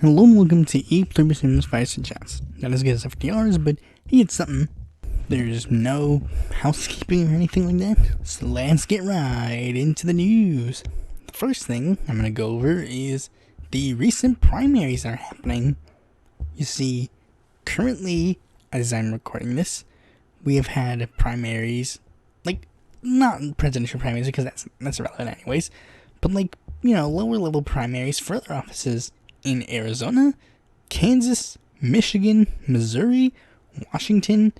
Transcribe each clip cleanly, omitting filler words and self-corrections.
Hello and welcome to Pluribus Unum's Fireside Chats. Not as good as FDR's, but it's something. There's no housekeeping or anything like that, so let's get right into the news. The first thing I'm going to go over is the recent primaries that are happening. You see, currently, as I'm recording this, we have had primaries, not presidential primaries because that's irrelevant anyways, but lower level primaries for other offices in Arizona, Kansas, Michigan, Missouri, Washington,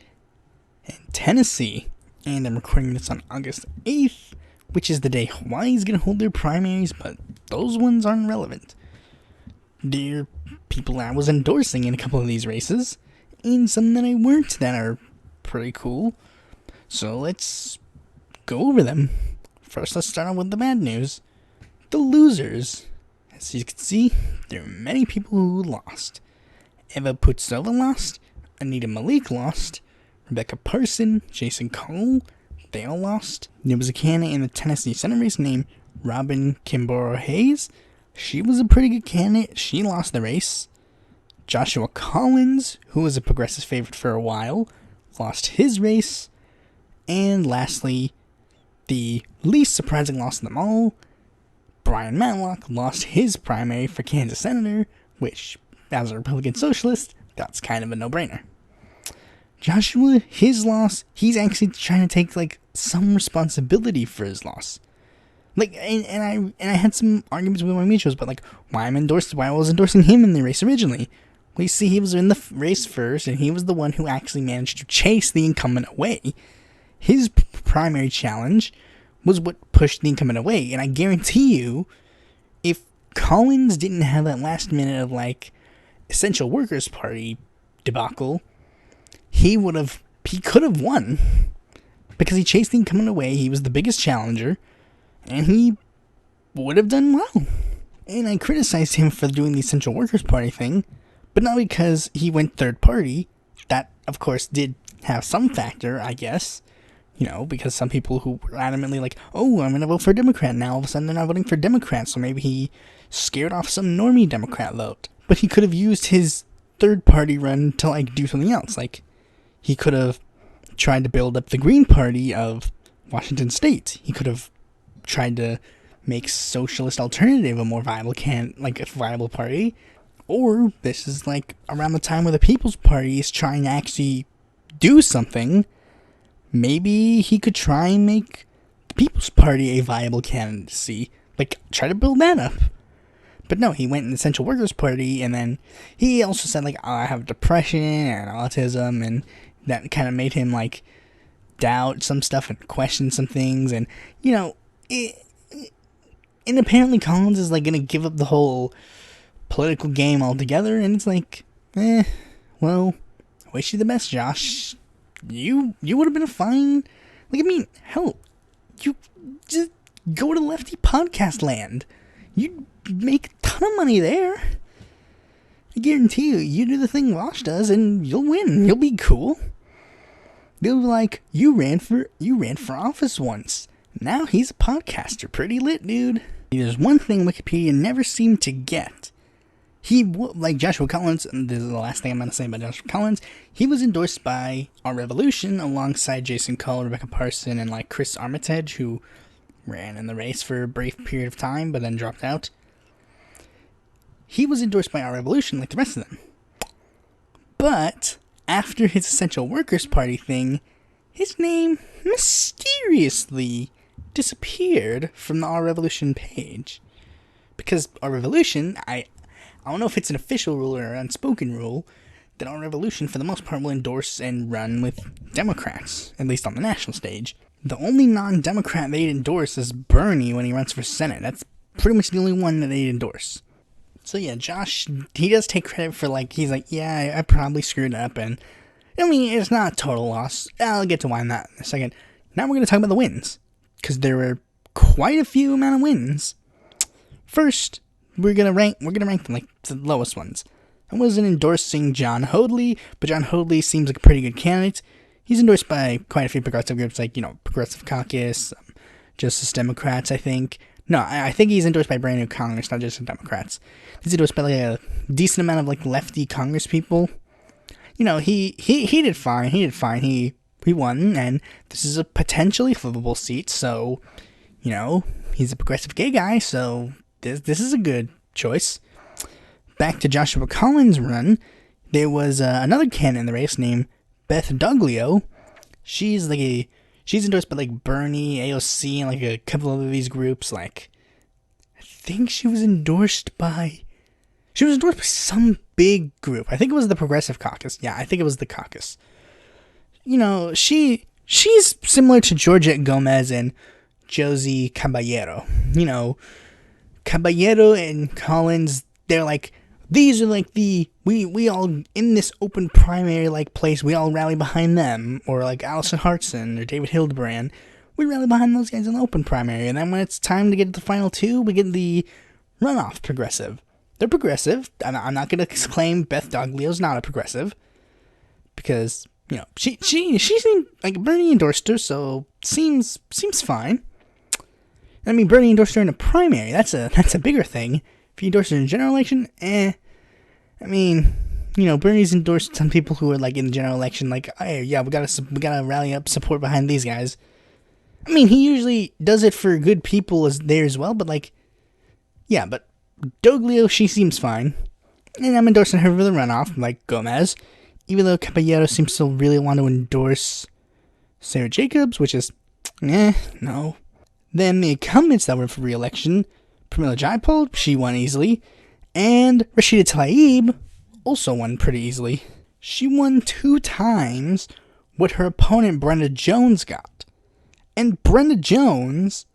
and Tennessee. And I'm recording this on August 8th, which is the day Hawaii's going to hold their primaries, but those ones aren't relevant. There are people I was endorsing in a couple of these races, and some that I weren't that are pretty cool. So let's go over them. First, let's start out with the bad news. The losers. As you can see, there are many people who lost. Eva Putsova lost, Anita Malik lost, Rebecca Parson, Jason Cole, they all lost. There was a candidate in the Tennessee Senate race named Robin Kimbrough Hayes. She was a pretty good candidate. She lost the race. Joshua Collins, who was a progressive favorite for a while, lost his race. And lastly, the least surprising loss of them all, Brian Matlock lost his primary for Kansas Senator, which, as a Republican Socialist, that's kind of a no-brainer. Joshua, his loss, he's actually trying to take, some responsibility for his loss. And I had some arguments with my mutuals about, why I was endorsing him in the race originally. Well, you see, he was in the race first, and he was the one who actually managed to chase the incumbent away. His primary challenge was what pushed the incumbent away, and I guarantee you, if Collins didn't have that last minute of, Essential Workers Party debacle, he could have won, because he chased the incumbent away, he was the biggest challenger, and he would have done well. And I criticized him for doing the Essential Workers Party thing, but not because he went third party. That, of course, did have some factor, I guess. Because some people who were adamantly oh, I'm going to vote for a Democrat, now all of a sudden they're not voting for Democrats, so maybe he scared off some normie Democrat vote. But he could have used his third-party run to, do something else. He could have tried to build up the Green Party of Washington State. He could have tried to make Socialist Alternative a more viable viable party. Or this is, around the time where the People's Party is trying to actually do something. Maybe he could try and make the People's Party a viable candidacy. Try to build that up. But no, he went in the Essential Workers Party, and then he also said, I have depression and autism, and that kind of made him, doubt some stuff and question some things, and, and apparently Collins is, going to give up the whole political game altogether, and it's well, I wish you the best, Josh. You would have been a fine, hell, you just go to lefty podcast land. You'd make a ton of money there. I guarantee you do the thing Josh does and you'll win. You'll be cool. They'll be you ran for office once. Now he's a podcaster. Pretty lit, dude. There's one thing Wikipedia never seemed to get. Joshua Collins, and this is the last thing I'm going to say about Joshua Collins, he was endorsed by Our Revolution alongside Jason Cole, Rebecca Parson, and Chris Armitage, who ran in the race for a brief period of time, but then dropped out. He was endorsed by Our Revolution like the rest of them. But after his Essential Workers Party thing, his name mysteriously disappeared from the Our Revolution page. Because Our Revolution, I don't know if it's an official rule or an unspoken rule, that Our Revolution, for the most part, will endorse and run with Democrats, at least on the national stage. The only non-Democrat they'd endorse is Bernie when he runs for Senate. That's pretty much the only one that they'd endorse. So yeah, Josh, he does take credit for, he's yeah, I probably screwed up, and, it's not a total loss. I'll get to why not in a second. Now we're going to talk about the wins, because there were quite a few amount of wins. First, we're gonna rank them the lowest ones. I wasn't endorsing John Hoadley, but John Hoadley seems like a pretty good candidate. He's endorsed by quite a few progressive groups, Progressive Caucus, Justice Democrats, I think, No, I think he's endorsed by brand new Congress, not just the Democrats. He's endorsed by like a decent amount of like lefty Congress people. You know, he did fine. He did fine. He won, and this is a potentially flippable seat. So, you know, he's a progressive gay guy. So this is a good choice. Back to Joshua Collins' run, there was another candidate in the race named Beth Doglio. She's endorsed by like Bernie, AOC, and like a couple of these groups. Like, I think she was endorsed by some big group. I think it was the Progressive Caucus. Yeah, I think it was the caucus. You know, she's similar to Georgette Gomez and Josie Caballero. You know, Caballero and Collins, they're like, these are like we all in this open primary like place, we all rally behind them. Or like Allison Hartson or David Hildebrand, we rally behind those guys in the open primary. And then when it's time to get to the final two, we get the runoff progressive. They're progressive. I'm not going to claim Beth Doglio's not a progressive. Because, you know, she seemed like Bernie endorsed her, so seems fine. I mean, Bernie endorsed her in a primary. That's a bigger thing. If you endorse her in a general election, I mean, you know, Bernie's endorsed some people who are like in the general election, like, hey, yeah, we gotta rally up support behind these guys. I mean, he usually does it for good people there as well, but like, yeah, but Doglio, she seems fine, and I'm endorsing her for the runoff, like Gomez, even though Caballero seems to really want to endorse Sarah Jacobs, which is, no. Then the incumbents that were for re-election, Pramila Jayapal, she won easily, and Rashida Tlaib also won pretty easily. She won 2 times what her opponent Brenda Jones got. And Brenda Jones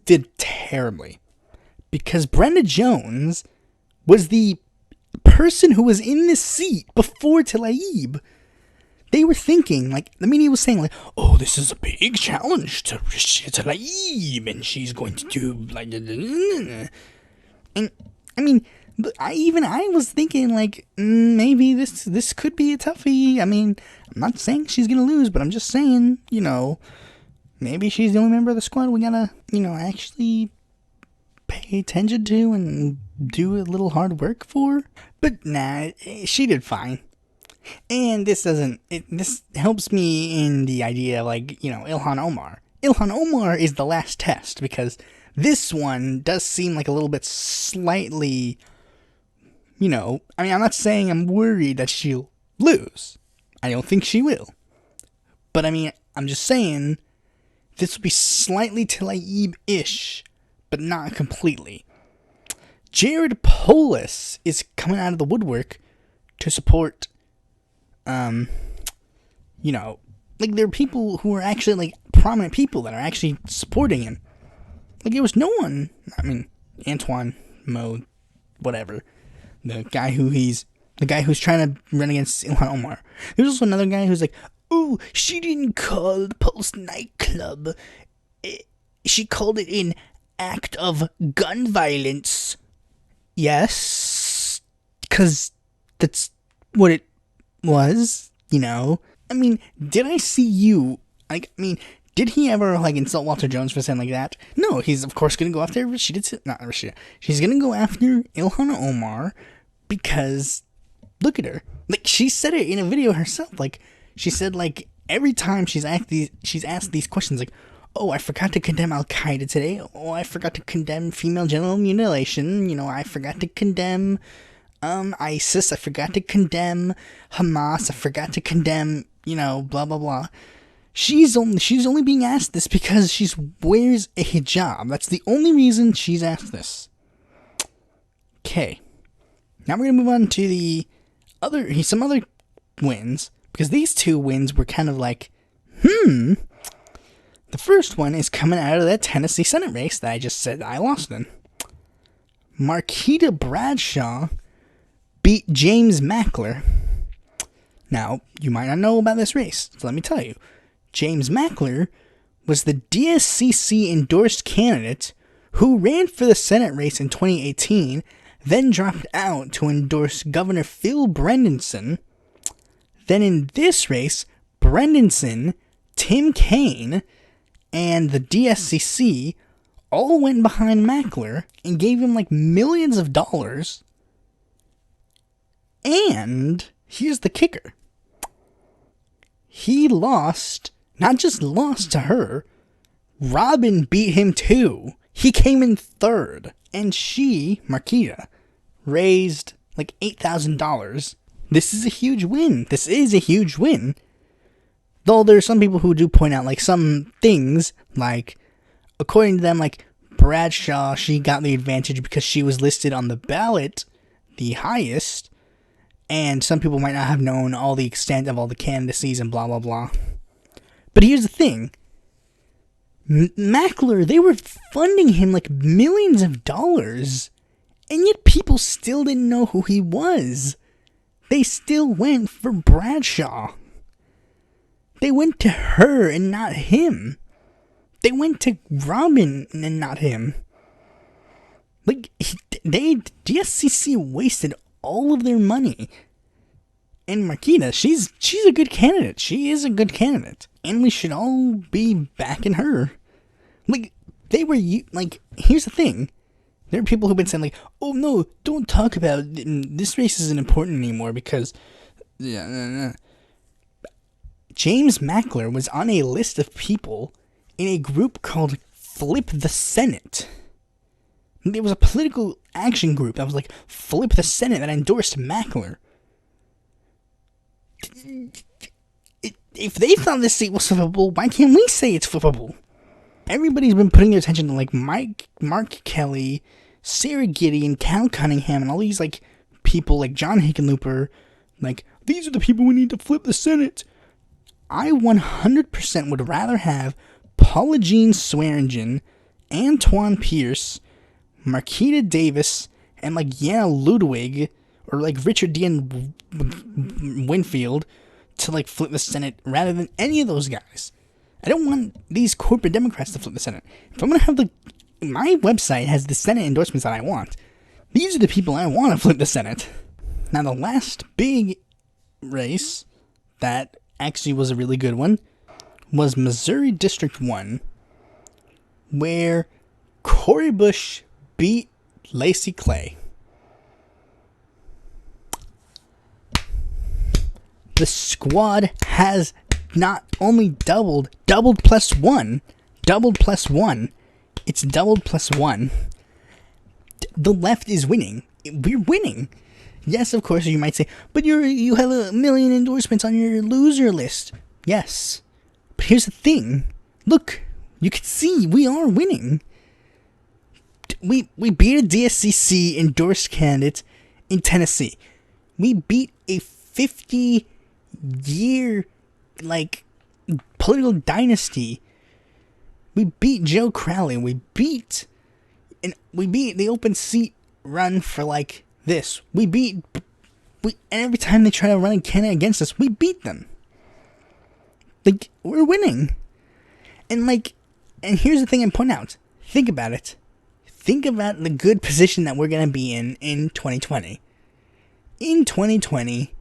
did terribly. Because Brenda Jones was the person who was in this seat before Tlaib. They were thinking, like, the media was saying, like, oh, this is a big challenge to Tlaib, and she's going to do, like, and, I mean, I was thinking, like, maybe this could be a toughie. I mean, I'm not saying she's gonna lose, but I'm just saying, you know, maybe she's the only member of the squad we gotta, you know, actually pay attention to and do a little hard work for. But nah, she did fine. And this helps me in the idea, like, you know, Ilhan Omar. Ilhan Omar is the last test, because this one does seem like a little bit slightly, you know, I mean, I'm not saying I'm worried that she'll lose. I don't think she will. But I mean, I'm just saying, this will be slightly Tlaib-ish, but not completely. Jared Polis is coming out of the woodwork to support, you know, like, there are people who are actually, like, prominent people that are actually supporting him. Like, there was no one, I mean, Antoine Mo, whatever, the guy who's trying to run against Ilhan Omar. There's also another guy who's like, oh, she didn't call the Pulse nightclub. She called it an act of gun violence. Yes, because that's what it was, you know. I mean, did I see you, like, I mean, did he ever, like, insult Walter Jones for saying like that? No, he's, of course, gonna go after Rashida. She's gonna go after Ilhan Omar, because, look at her. Like, she said it in a video herself. Like, she said, like, every time she's asked these questions, like, oh, I forgot to condemn Al-Qaeda today. Oh, I forgot to condemn female genital mutilation. You know, I forgot to condemn ISIS. I forgot to condemn Hamas. I forgot to condemn, you know, blah blah blah. She's only being asked this because she wears a hijab. That's the only reason she's asked this. Okay, now we're gonna move on to some other wins, because these 2 wins were kind of like, The first one is coming out of that Tennessee Senate race that I just said I lost in. Marquita Bradshaw beat James Mackler. Now, you might not know about this race, so let me tell you. James Mackler was the DSCC endorsed candidate who ran for the Senate race in 2018, then dropped out to endorse Governor Phil Bredesen. Then in this race, Bredesen, Tim Kaine, and the DSCC all went behind Mackler and gave him like millions of dollars. And here's the kicker. He lost, not just lost to her, Robin beat him too. He came in third. And she, Marquita, raised like $8,000. This is a huge win. Though there are some people who do point out like some things, like according to them, like Bradshaw, she got the advantage because she was listed on the ballot the highest. And some people might not have known all the extent of all the candidacies and blah, blah, blah. But here's the thing. Mackler, they were funding him like millions of dollars. And yet people still didn't know who he was. They still went for Bradshaw. They went to her and not him. They went to Robin and not him. Like, DSCC wasted all of their money. And Marquita, she's a good candidate. She is a good candidate. And we should all be backing her. Like, here's the thing. There are people who've been saying, like, oh no, don't talk about it. This race isn't important anymore because... James Mackler was on a list of people in a group called Flip the Senate. There was a political action group that was like Flip the Senate that endorsed Mackler. If they thought this seat was flippable, why can't we say it's flippable? Everybody's been putting their attention to like Mark Kelly, Sarah Gideon, Cal Cunningham, and all these like people like John Hickenlooper. Like, these are the people we need to flip the Senate. I 100% would rather have Paula Jean Swearingen, Antoine Pierce, Marquita Davis, and like Yana Ludwig, or like Richard Dean Winfield to like flip the Senate rather than any of those guys. I don't want these corporate Democrats to flip the Senate. If I'm going to have my website has the Senate endorsements that I want. These are the people I want to flip the Senate. Now, the last big race that actually was a really good one was Missouri District 1, where Cori Bush beat Lacey Clay. The squad has not only doubled plus one. It's doubled plus one. The left is winning. We're winning. Yes, of course, you might say, but you have 1 million endorsements on your loser list. Yes. But here's the thing. Look, you can see we are winning. We beat a DSCC endorsed candidate in Tennessee. We beat a 50-year, like, political dynasty. We beat Joe Crowley. We beat the open seat run for, like, this. And every time they try to run a candidate against us, we beat them. Like, we're winning. And here's the thing I point out. Think about it. Think about the good position that we're going to be in 2020. In 2020,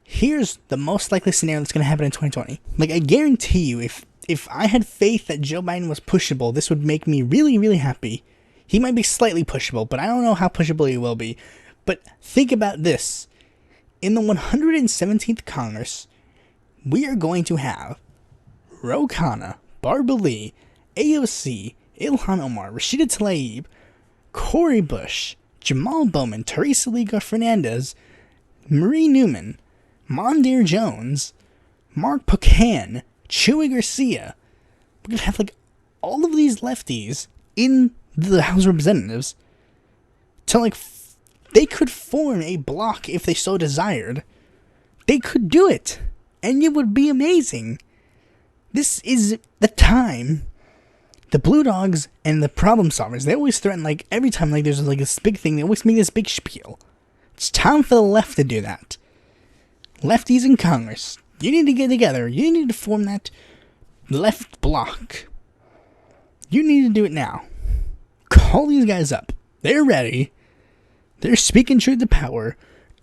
here's the most likely scenario that's going to happen in 2020. Like, I guarantee you, if I had faith that Joe Biden was pushable, this would make me really, really happy. He might be slightly pushable, but I don't know how pushable he will be. But think about this. In the 117th Congress, we are going to have Ro Khanna, Barbara Lee, AOC, Ilhan Omar, Rashida Tlaib, Cori Bush, Jamal Bowman, Teresa Liga Fernandez, Marie Newman, Mondaire Jones, Mark Pocan, Chuy Garcia. We're going to have, like, all of these lefties in the House of Representatives to, like, they could form a bloc if they so desired. They could do it, and it would be amazing. This is the time. The Blue Dogs and the Problem Solvers, they always threaten, like, every time, like, there's, like, this big thing, they always make this big spiel. It's time for the left to do that. Lefties in Congress, you need to get together. You need to form that left bloc. You need to do it now. Call these guys up. They're ready. They're speaking truth to power.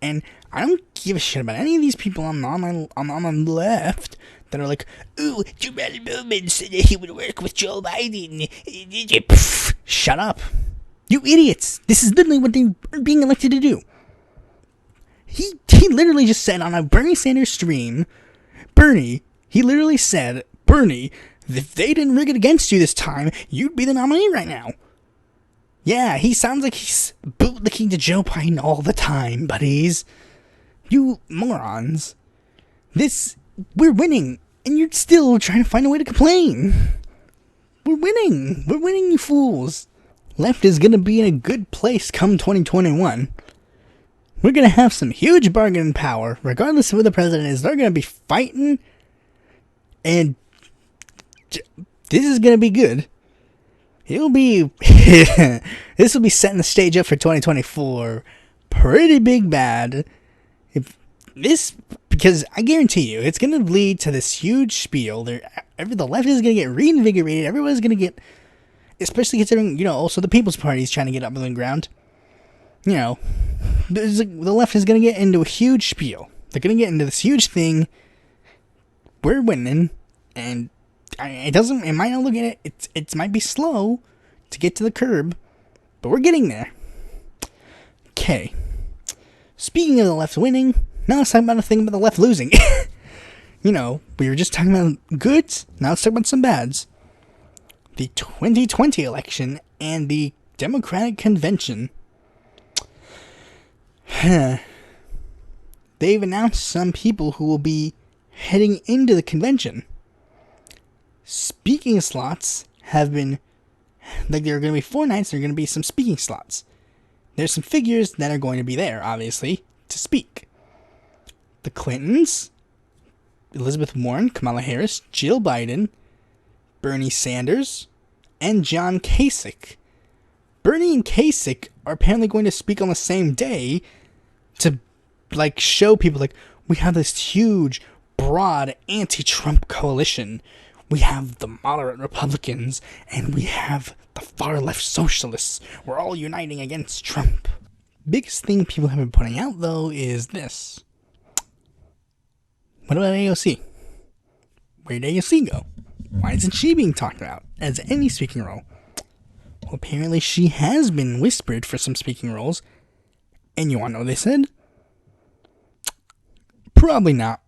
And I don't give a shit about any of these people on the left that are like, ooh, Jamal Bowman said that he would work with Joe Biden. Pff, shut up. You idiots. This is literally what they are being elected to do. He literally just said on a Bernie Sanders stream, he literally said, Bernie, if they didn't rig it against you this time, you'd be the nominee right now. Yeah, he sounds like he's bootlicking to Joe Biden all the time, buddies. You morons. We're winning, and you're still trying to find a way to complain. We're winning, you fools. Left is gonna be in a good place come 2021. We're gonna have some huge bargaining power, regardless of who the president is. They're gonna be fighting, and this is gonna be good. It'll be this will be setting the stage up for 2024 pretty big bad. Because I guarantee you, it's gonna lead to this huge spiel. The left is gonna get reinvigorated. Everyone's gonna get, especially considering, also the People's Party is trying to get up on the ground. The left is gonna get into a huge spiel. They're gonna get into this huge thing. We're winning, and it might not look at it. It might be slow to get to the curb, but we're getting there. Okay. Speaking of the left winning, now let's talk about a thing about the left losing. We were just talking about goods, now let's talk about some bads. The 2020 election and the Democratic Convention. They've announced some people who will be heading into the convention. Speaking slots have been, there are going to be 4 nights, there are going to be some speaking slots. There's some figures that are going to be there, obviously, to speak. The Clintons, Elizabeth Warren, Kamala Harris, Jill Biden, Bernie Sanders, and John Kasich. Bernie and Kasich are apparently going to speak on the same day to, show people, we have this huge, broad anti-Trump coalition. We have the moderate Republicans, and we have the far-left socialists. We're all uniting against Trump. Biggest thing people have been pointing out, though, is this. What about AOC? Where did AOC go? Why isn't she being talked about as any speaking role? Well, apparently she has been whispered for some speaking roles. And you want to know what they said? Probably not.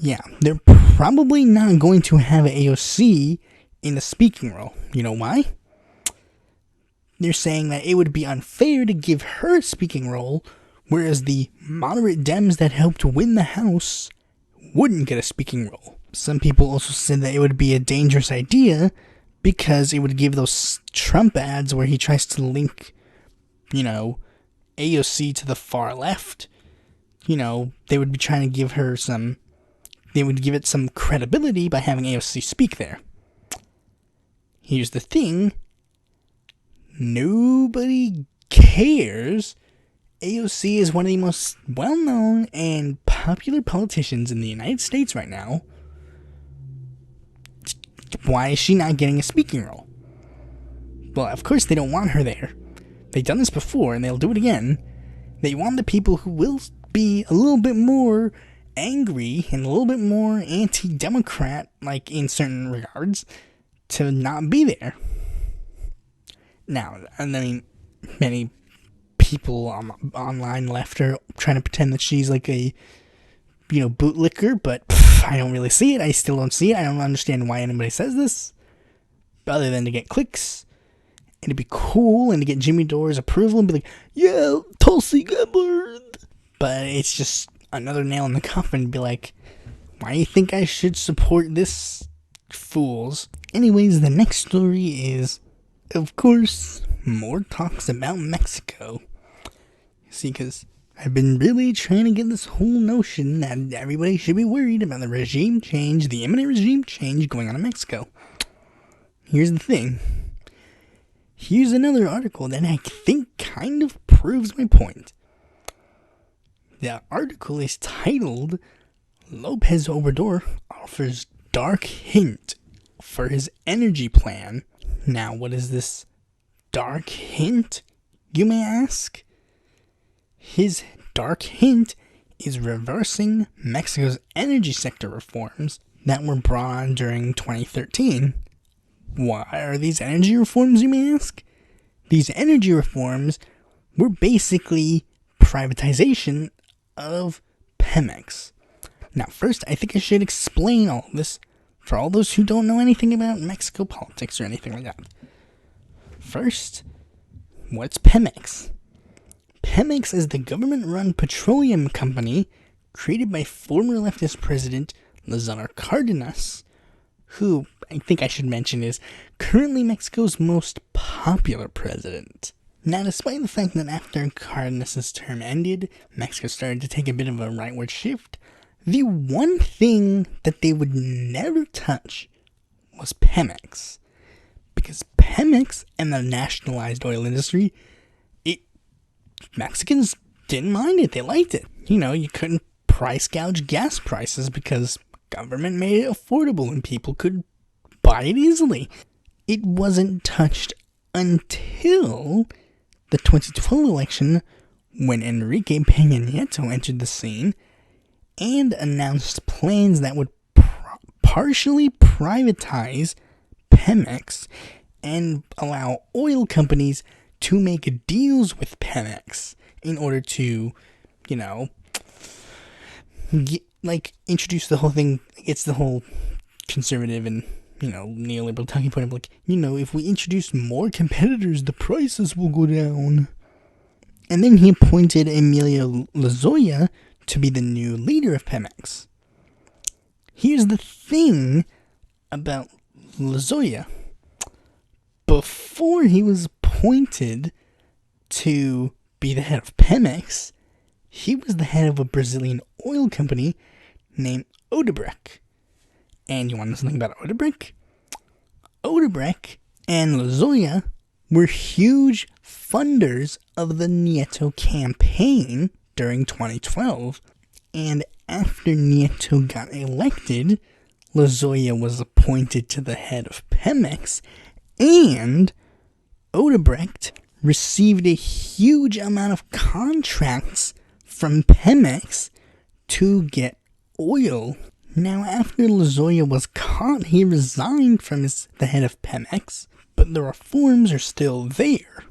Yeah, they're probably not going to have AOC in the speaking role. You know why? They're saying that it would be unfair to give her a speaking role, whereas the moderate Dems that helped win the House wouldn't get a speaking role. Some people also said that it would be a dangerous idea because it would give those Trump ads where he tries to link, AOC to the far left. They would be trying to give her they would give it some credibility by having AOC speak there. Here's the thing. Nobody cares. AOC is one of the most well-known and popular politicians in the United States right now. Why is she not getting a speaking role? Well, of course they don't want her there. They've done this before, and they'll do it again. They want the people who will be a little bit more angry and a little bit more anti-Democrat, in certain regards, to not be there. Now, many people online left are trying to pretend that she's a, bootlicker, but I don't really see it. I still don't see it. I don't understand why anybody says this, other than to get clicks, and to be cool, and to get Jimmy Dore's approval, and be like, yeah, Tulsi Gabbard. But it's just another nail in the coffin to be like, why do you think I should support this, fools? Anyways, the next story is, of course, more talks about Mexico. See, because I've been really trying to get this whole notion that everybody should be worried about the regime change, the imminent regime change going on in Mexico. Here's the thing. Here's another article that I think kind of proves my point. The article is titled, Lopez Obrador offers dark hint for his energy plan. Now, what is this dark hint, you may ask? His dark hint is reversing Mexico's energy sector reforms that were brought on during 2013. Why are these energy reforms, you may ask? These energy reforms were basically privatization of Pemex. Now, first, I think I should explain all of this for all those who don't know anything about Mexico politics or anything like that. First, what's Pemex? Pemex is the government-run petroleum company created by former leftist president Leonard, who I think I should mention is currently Mexico's most popular president. Now, despite the fact that after Cardenas' term ended, Mexico started to take a bit of a rightward shift, the one thing that they would never touch was Pemex. Because Pemex and the nationalized oil industry, Mexicans didn't mind it. They liked it. You couldn't price gouge gas prices because government made it affordable and people could buy it easily. It wasn't touched until the 2012 election, when Enrique Peña Nieto entered the scene and announced plans that would partially privatize Pemex and allow oil companies to make deals with Pemex in order to, introduce the whole thing. It's the whole conservative and, neoliberal talking point of if we introduce more competitors, the prices will go down. And then he appointed Emilio Lozoya to be the new leader of Pemex. Here's the thing about Lozoya. Before he was appointed to be the head of Pemex, he was the head of a Brazilian oil company named Odebrecht. And you want to know something about Odebrecht? Odebrecht and Lozoya were huge funders of the Nieto campaign during 2012. And after Nieto got elected, Lozoya was appointed to the head of Pemex, and Odebrecht received a huge amount of contracts from Pemex to get oil. Now, after Lozoya was caught, he resigned from the head of Pemex, but the reforms are still there.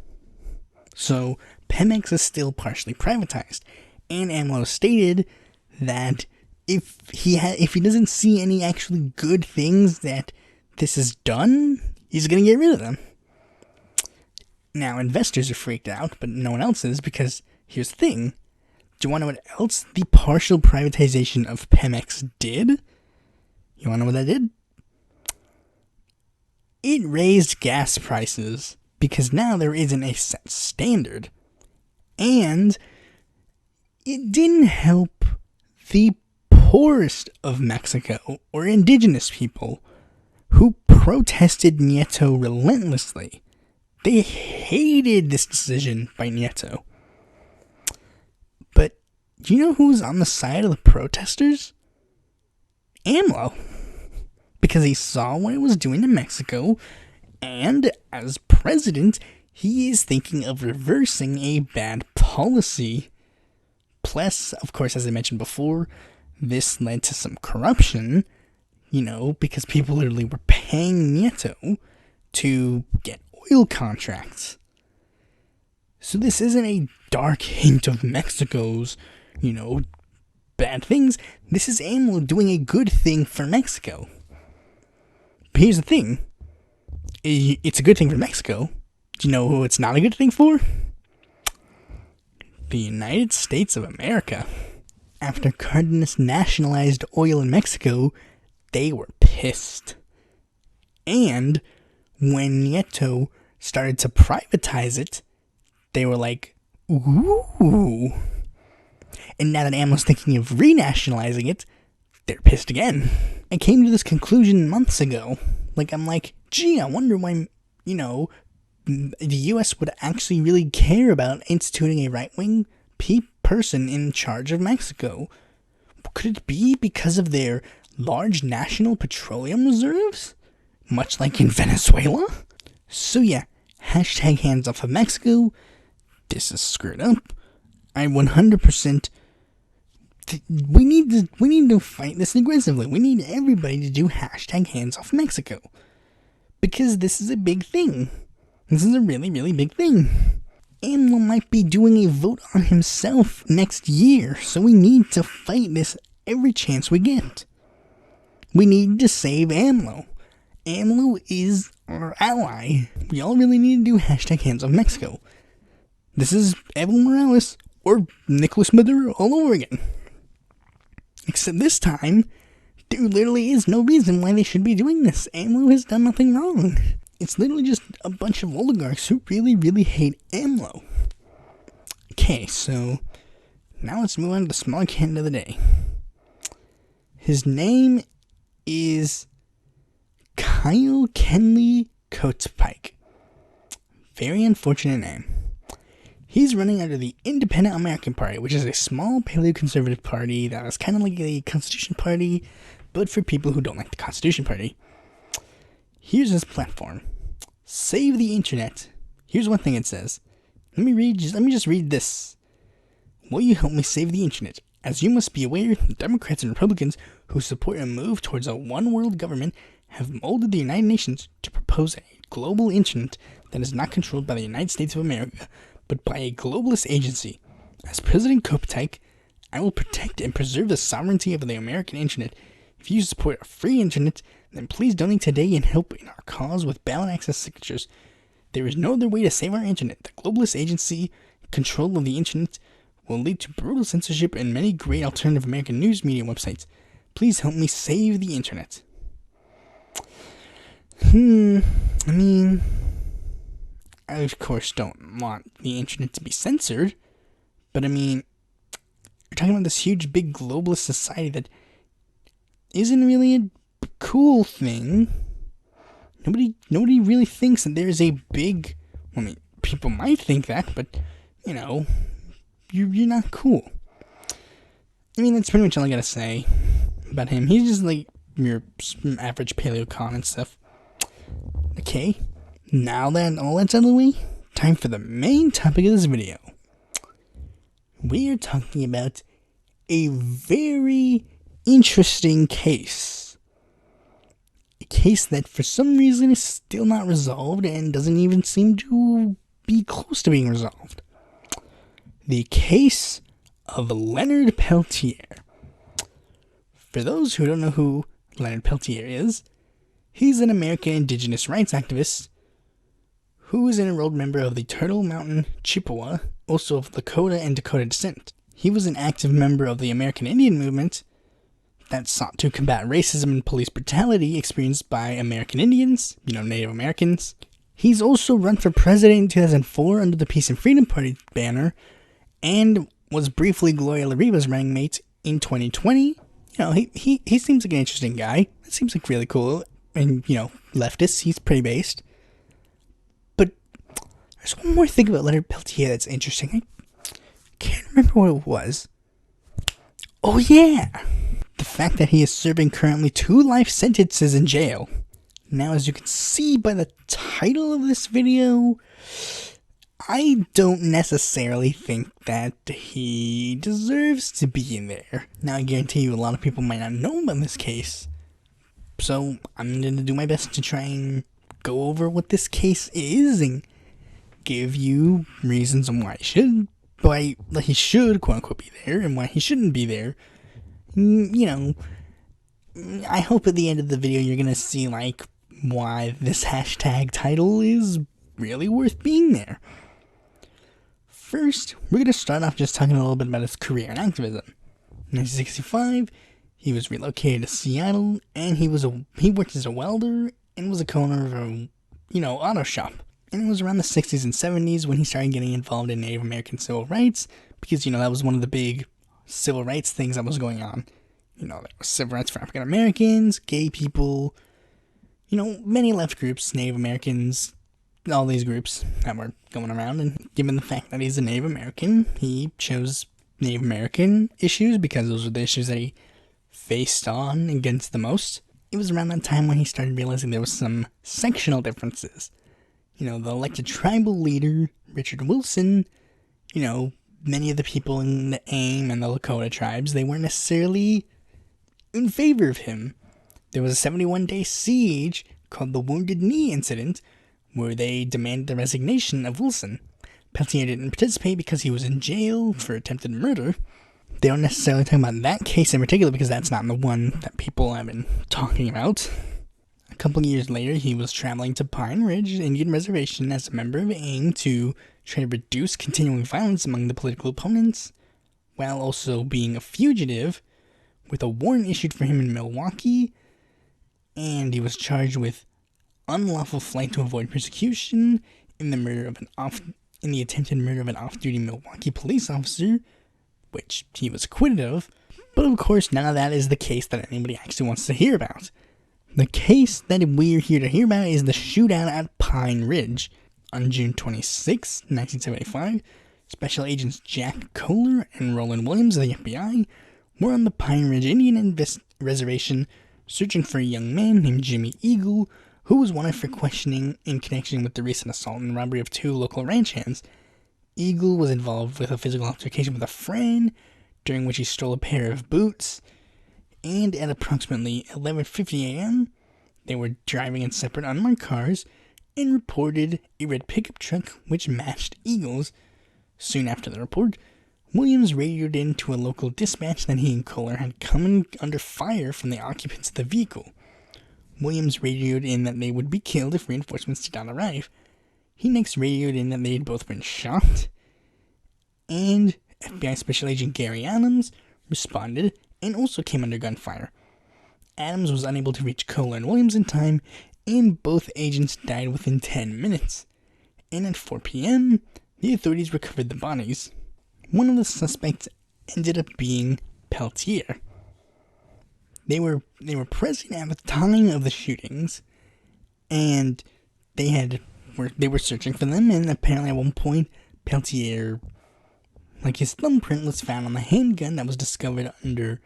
So, Pemex is still partially privatized, and AMLO stated that if he doesn't see any actually good things that this is done, he's going to get rid of them. Now, investors are freaked out, but no one else is, because here's the thing. Do you want to know what else the partial privatization of Pemex did? You want to know what that did? It raised gas prices, because now there isn't a set standard. And it didn't help the poorest of Mexico, or indigenous people, who protested Nieto relentlessly. They hated this decision by Nieto. But do you know who's on the side of the protesters? AMLO. Because he saw what it was doing to Mexico, and as president, he is thinking of reversing a bad policy. Plus, of course, as I mentioned before, this led to some corruption, because people literally were paying Nieto to get oil contracts. So this isn't a dark hint of Mexico's, bad things. This is AMLO doing a good thing for Mexico. But here's the thing. It's a good thing for Mexico. Do you know who it's not a good thing for? The United States of America. After Cardenas nationalized oil in Mexico, they were pissed. And when Nieto started to privatize it, they were like, ooh. And now that AMLO's thinking of renationalizing it, they're pissed again. I came to this conclusion months ago. I'm like, gee, I wonder why, the U.S. would actually really care about instituting a right-wing person in charge of Mexico. Could it be because of their large national petroleum reserves? Much like in Venezuela? So yeah, hashtag hands off of Mexico. This is screwed up. I 100%. We need to fight this aggressively. We need everybody to do hashtag hands off Mexico. Because this is a big thing. This is a really, really big thing. AMLO might be doing a vote on himself next year, so we need to fight this every chance we get. We need to save AMLO. AMLO is our ally. We all really need to do hashtag hands off Mexico. This is Evo Morales or Nicolas Maduro all over again. Except this time, there literally is no reason why they should be doing this. AMLO has done nothing wrong. It's literally just a bunch of oligarchs who really, really hate AMLO. Okay, so now let's move on to the smaller candidate of the day. His name is Kyle Kenley Coatepike. Very unfortunate name. He's running under the Independent American Party, which is a small paleoconservative party that is kind of like the Constitution Party, but for people who don't like the Constitution Party. Here's his platform. Save the internet. Here's one thing it says. Let me just read this. Will you help me save the internet? As you must be aware, the Democrats and Republicans who support a move towards a one-world government have molded the United Nations to propose a global internet that is not controlled by the United States of America, but by a globalist agency. As President Coatepike, I will protect and preserve the sovereignty of the American internet. If you support a free internet, then please donate today and help in our cause with ballot access signatures. There is no other way to save our internet. The globalist agency control of the internet will lead to brutal censorship and many great alternative American news media websites. Please help me save the internet. I of course don't want the internet to be censored, but you're talking about this huge big globalist society that isn't really a cool thing. Nobody really thinks that there's a big, people might think that, but, you're not cool. That's pretty much all I gotta say about him. He's just like your average paleocon and stuff. Okay, now that all that's out of the way, time for the main topic of this video. We are talking about a very interesting case. A case that for some reason is still not resolved and doesn't even seem to be close to being resolved. The case of Leonard Peltier. For those who don't know who Leonard Peltier is, he's an American indigenous rights activist who is an enrolled member of the Turtle Mountain Chippewa, also of Lakota and Dakota descent. He was an active member of the American Indian movement that sought to combat racism and police brutality experienced by American Indians, Native Americans. He's also run for president in 2004 under the Peace and Freedom Party banner, and was briefly Gloria LaRiva's running mate in 2020. He seems like an interesting guy. It seems like really cool, and, leftist, he's pretty based. But there's one more thing about Leonard Peltier that's interesting. I can't remember what it was. Oh yeah! The fact that he is serving currently 2 life sentences in jail. Now, as you can see by the title of this video, I don't necessarily think that he deserves to be in there. Now, I guarantee you a lot of people might not know about this case, so I'm going to do my best to try and go over what this case is and give you reasons on why he should, quote-unquote, be there and why he shouldn't be there. I hope at the end of the video you're going to see, why this hashtag title is really worth being there. First, we're going to start off just talking a little bit about his career in activism. In 1965, he was relocated to Seattle, and he worked as a welder and was a co-owner of a, auto shop. And it was around the 60s and 70s when he started getting involved in Native American civil rights, because, that was one of the big civil rights things that was going on. There was civil rights for African Americans, gay people, many left groups, Native Americans, all these groups that were going around. And given the fact that he's a Native American, he chose Native American issues because those were the issues that he faced on against the most. It was around that time when he started realizing there was some sectional differences. The elected tribal leader, Richard Wilson, many of the people in the Aim and the Lakota tribes, they weren't necessarily in favor of him. There was a 71-day siege called the Wounded Knee Incident, where they demanded the resignation of Wilson. Peltier didn't participate because he was in jail for attempted murder. They don't necessarily talk about that case in particular because that's not the one that people have been talking about. A couple years later, he was traveling to Pine Ridge Indian Reservation as a member of AIM to try to reduce continuing violence among the political opponents, while also being a fugitive, with a warrant issued for him in Milwaukee, and he was charged with unlawful flight to avoid persecution in the attempted murder of an off-duty Milwaukee police officer, which he was acquitted of. But of course, none of that is the case that anybody actually wants to hear about. The case that we're here to hear about is the shootout at Pine Ridge. On June 26, 1975, Special Agents Jack Kohler and Roland Williams of the FBI were on the Pine Ridge Indian Reservation searching for a young man named Jimmy Eagle, who was wanted for questioning in connection with the recent assault and robbery of 2 local ranch hands. Eagle was involved with a physical altercation with a friend, during which he stole a pair of boots, and at approximately 11:50 a.m., they were driving in separate unmarked cars and reported a red pickup truck which matched Eagle's. Soon after the report, Williams radioed in to a local dispatch that he and Kohler had come under fire from the occupants of the vehicle. Williams radioed in that they would be killed if reinforcements did not arrive. He next radioed in that they had both been shot, and FBI Special Agent Gary Adams responded and also came under gunfire. Adams was unable to reach Kohler and Williams in time, and both agents died within 10 minutes. And at 4 p.m., the authorities recovered the bodies. One of the suspects ended up being Peltier. They were present at the time of the shootings, and they were searching for them, and apparently at one point, Peltier, his thumbprint was found on the handgun that was discovered under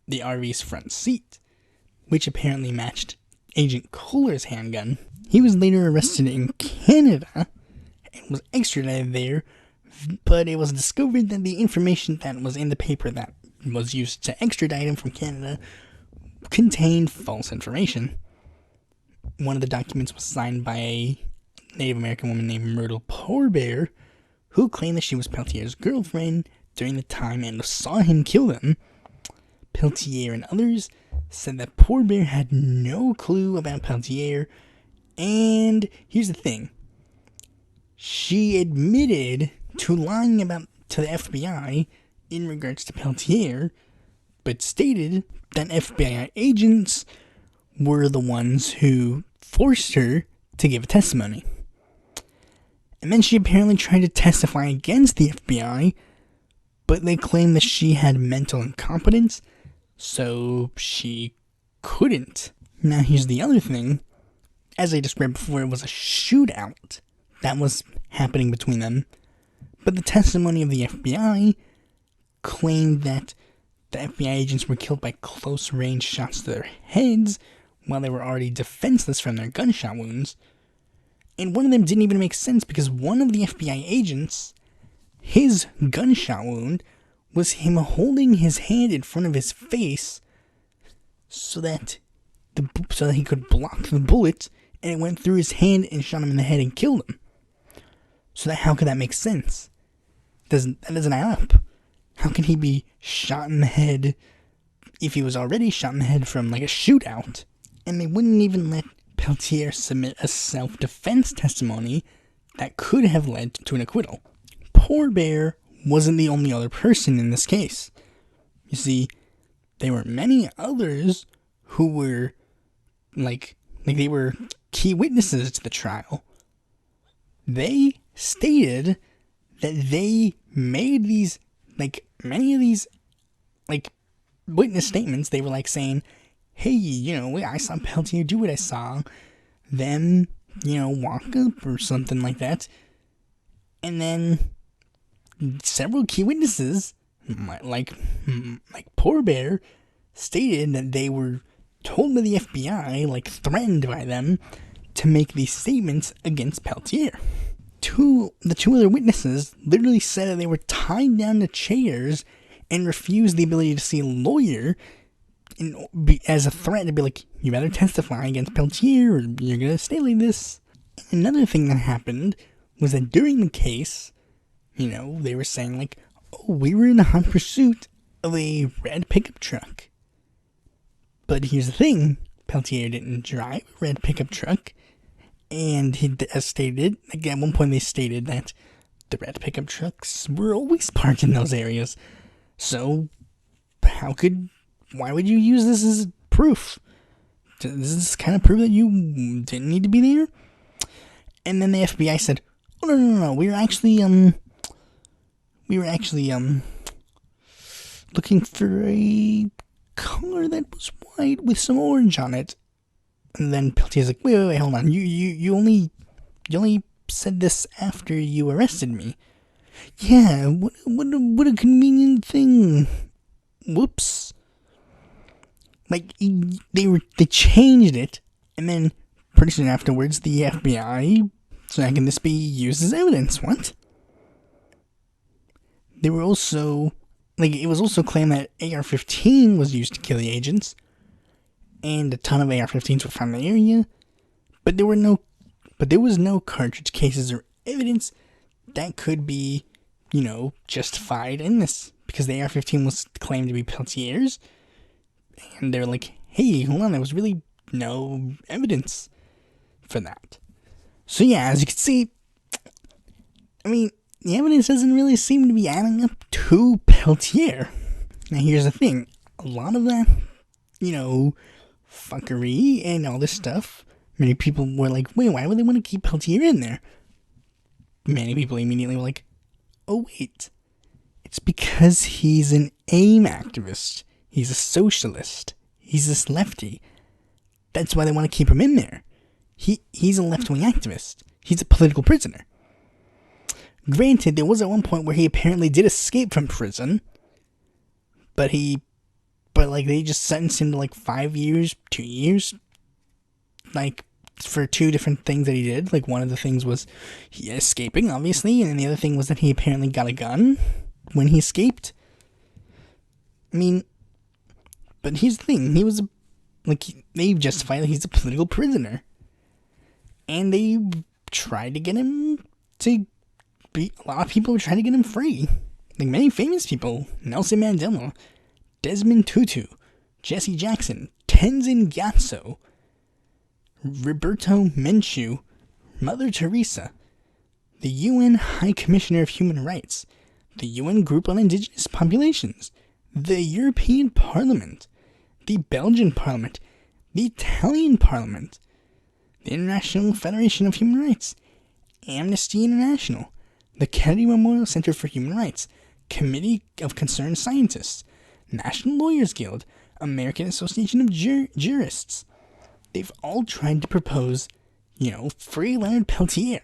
the RV's front seat, which apparently matched Agent Kohler's handgun. He was later arrested in Canada and was extradited there, but it was discovered that the information that was in the paper that was used to extradite him from Canada contained false information. One of the documents was signed by a Native American woman named Myrtle Poorbear, who claimed that she was Peltier's girlfriend during the time and saw him kill them. Peltier and others said that Poorbear had no clue about Peltier, and here's the thing. She admitted to lying to the FBI in regards to Peltier, but stated that FBI agents were the ones who forced her to give a testimony. And then she apparently tried to testify against the FBI, but they claimed that she had mental incompetence, so she couldn't. Now here's the other thing. As I described before, it was a shootout that was happening between them, but the testimony of the FBI claimed that the FBI agents were killed by close-range shots to their heads while they were already defenseless from their gunshot wounds. And one of them didn't even make sense because one of the FBI agents, his gunshot wound was him holding his hand in front of his face so that he could block the bullet, and it went through his hand and shot him in the head and killed him. So how could that make sense? That doesn't add up. How can he be shot in the head if he was already shot in the head from a shootout? And they wouldn't even let Peltier submit a self-defense testimony that could have led to an acquittal. Poorbear wasn't the only other person in this case. You see, there were many others who were they were key witnesses to the trial. They stated that they made these many of these witness statements. They were saying, hey, I saw Peltier do what I saw them, walk up or something like that. And then several key witnesses, like Poorbear, stated that they were told by the FBI, threatened by them, to make these statements against Peltier. the two other witnesses literally said that they were tied down to chairs and refused the ability to see a lawyer as a threat to be like, you better testify against Peltier or you're going to stay like this. And another thing that happened was that during the case, they were saying like, oh, we were in a hot pursuit of a red pickup truck. But here's the thing, Peltier didn't drive a red pickup truck. And as stated, at one point they stated that the red pickup trucks were always parked in those areas. So, why would you use this as proof? Does this kind of prove that you didn't need to be there? And then the FBI said, oh, no, we were actually looking for a car that was white with some orange on it. And then Peltier's like, wait, hold on. You only said this after you arrested me. Yeah, what a convenient thing. Whoops. Like, they changed it, and then pretty soon afterwards, the FBI, so how can this be used as evidence? What? They were also, it was also claimed that AR-15 was used to kill the agents, and a ton of AR-15s were found in the area, but there was no cartridge cases or evidence that could be, justified in this, because the AR-15 was claimed to be Peltier's, and they're like, hey, hold on, there was really no evidence for that. So yeah, as you can see, the evidence doesn't really seem to be adding up to Peltier. Now here's the thing, a lot of that, fuckery and all this stuff, many people were like, wait, why would they want to keep Peltier in there? Many people immediately were like, oh wait, it's because he's an AIM activist. He's a socialist. He's this lefty. That's why they want to keep him in there. He's a left-wing activist. He's a political prisoner. Granted, there was at one point where he apparently did escape from prison, but they just sentenced him to 5 years, 2 years, for 2 different things that he did. One of the things was he escaping, obviously, and then the other thing was that he apparently got a gun when he escaped. But here's the thing, he was, they justified that he's a political prisoner. And they tried to get him to be, a lot of people were trying to get him free. Many famous people, Nelson Mandela, Desmond Tutu, Jesse Jackson, Tenzin Gyatso, Roberto Menchu, Mother Teresa, the UN High Commissioner of Human Rights, the UN Group on Indigenous Populations, the European Parliament, the Belgian Parliament, the Italian Parliament, the International Federation of Human Rights, Amnesty International, the Kennedy Memorial Center for Human Rights, Committee of Concerned Scientists, National Lawyers Guild, American Association of Jurists. They've all tried to propose, free Leonard Peltier.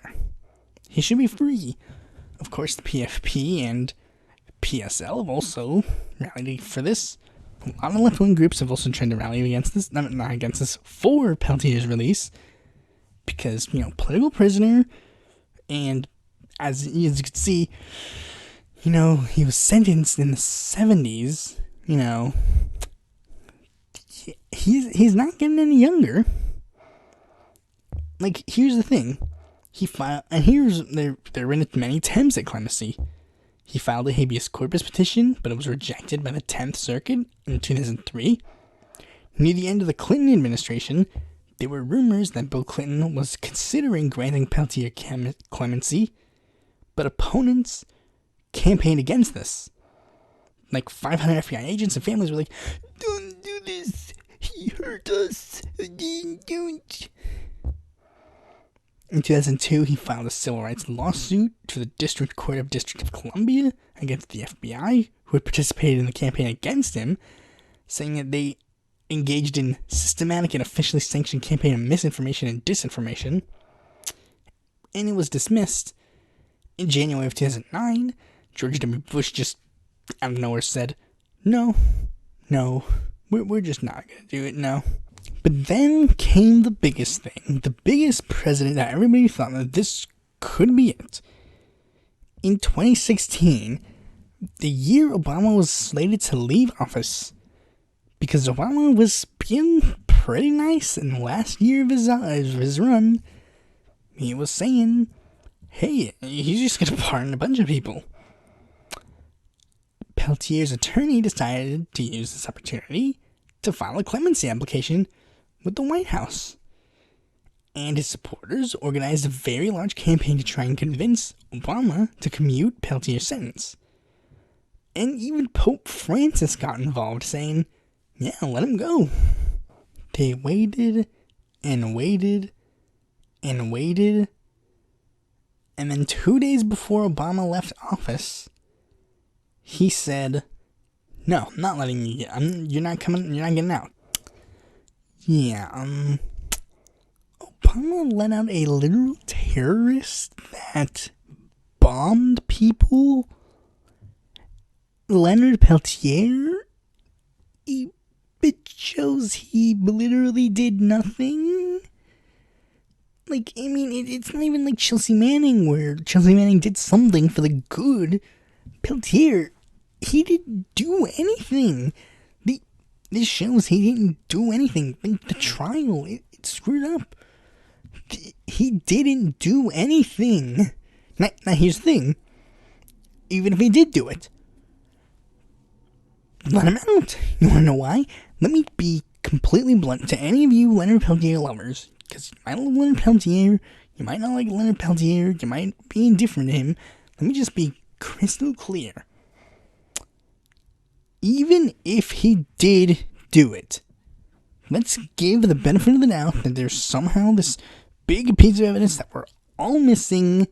He should be free. Of course, the PFP and PSL have also rallied for this. A lot of left-wing groups have also tried to rally against this, not against this, for Peltier's release. Because, political prisoner, and as you can see, he was sentenced in the 70s, he's not getting any younger. Here's the thing, he filed, and there were many attempts at clemency. He filed a habeas corpus petition, but it was rejected by the 10th Circuit in 2003. Near the end of the Clinton administration, there were rumors that Bill Clinton was considering granting Peltier clemency, but opponents campaigned against this. 500 FBI agents and families were like, don't do this, he hurt us, don't. In 2002, he filed a civil rights lawsuit to the District Court of District of Columbia against the FBI, who had participated in the campaign against him, saying that they engaged in systematic and officially sanctioned campaign of misinformation and disinformation, and it was dismissed. In January of 2009, George W. Bush just out of nowhere said, no, we're just not going to do it, no. But then came the biggest thing, the biggest president that everybody thought that this could be it. In 2016, the year Obama was slated to leave office, because Obama was being pretty nice in the last year of his run. He was saying, hey, he's just going to pardon a bunch of people. Peltier's attorney decided to use this opportunity to file a clemency application with the White House. And his supporters organized a very large campaign to try and convince Obama to commute Peltier's sentence. And even Pope Francis got involved, saying, yeah, let him go. They waited and waited and waited. And then 2 days before Obama left office, he said, no, I'm not letting you get, you're not getting out. Yeah, Obama let out a literal terrorist that bombed people. Leonard Peltier, it shows he literally did nothing. Like, I mean, it's not even like Chelsea Manning, where Chelsea Manning did something for the good. Peltier, he didn't do anything. This shows he didn't do anything. Like, the trial, it screwed up. He didn't do anything. Now, here's the thing. Even if he did do it, let him out. You want to know why? Let me be completely blunt to any of you Leonard Peltier lovers, because you might love Leonard Peltier, you might not like Leonard Peltier, you might be indifferent to him. Let me just be crystal clear. Even if he did do it, let's give the benefit of the doubt that there's somehow this big piece of evidence that we're all missing,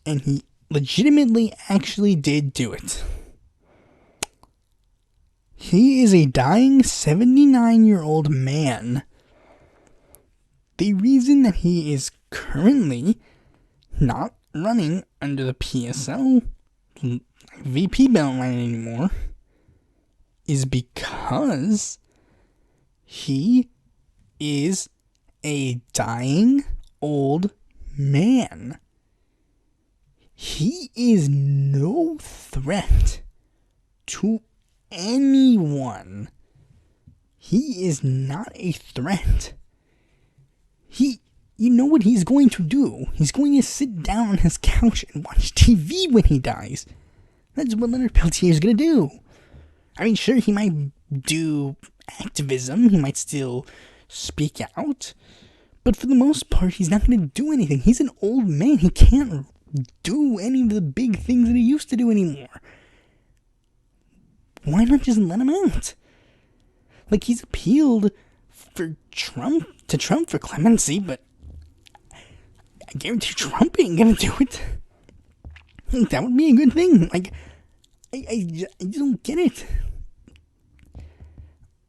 and he legitimately actually did do it. He is a dying 79-year-old man. The reason that he is currently not running under the PSL VP ballot line anymore is because he is a dying old man. He is no threat to anyone. He is not a threat. You know what he's going to do? He's going to sit down on his couch and watch TV when he dies. That's what Leonard Peltier is going to do. I mean, sure, he might do activism. He might still speak out. But for the most part, he's not going to do anything. He's an old man. He can't do any of the big things that he used to do anymore. Why not just let him out? Like, he's appealed to Trump for clemency, but I guarantee Trump ain't gonna do it. Like, that would be a good thing. Like, I just don't get it.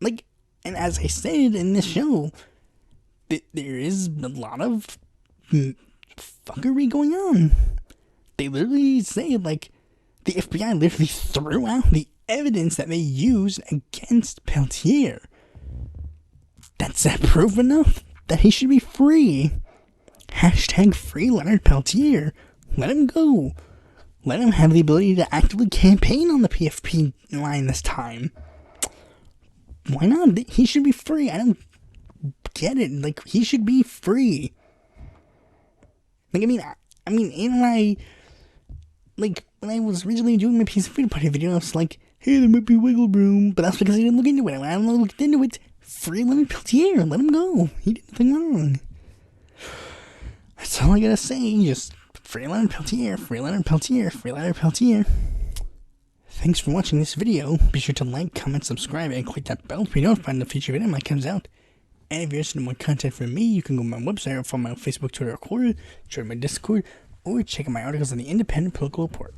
Like, and as I said in this show, there is a lot of fuckery going on. They literally say, like, the FBI literally threw out the evidence that they used against Peltier. That's that proof enough that he should be free. Hashtag free Leonard Peltier. Let him go. Let him have the ability to actively campaign on the PFP line this time. Why not? He should be free. I don't get it. Like, he should be free. Like, I mean, when I was originally doing my Peace of Freedom Party video, I was like, hey, there might be wiggle room, but that's because I didn't look into it. When I looked into it, free Leonard Peltier, let him go. He did nothing wrong. That's all I gotta say. Just free Leonard Peltier, free Leonard Peltier, free Leonard Peltier. Thanks for watching this video. Be sure to like, comment, subscribe, and click that bell to be notified when the future video when it comes out. And if you're interested in more content from me, you can go to my website or follow my Facebook, Twitter, or Quora, join my Discord, or check out my articles on the Independent Political Report.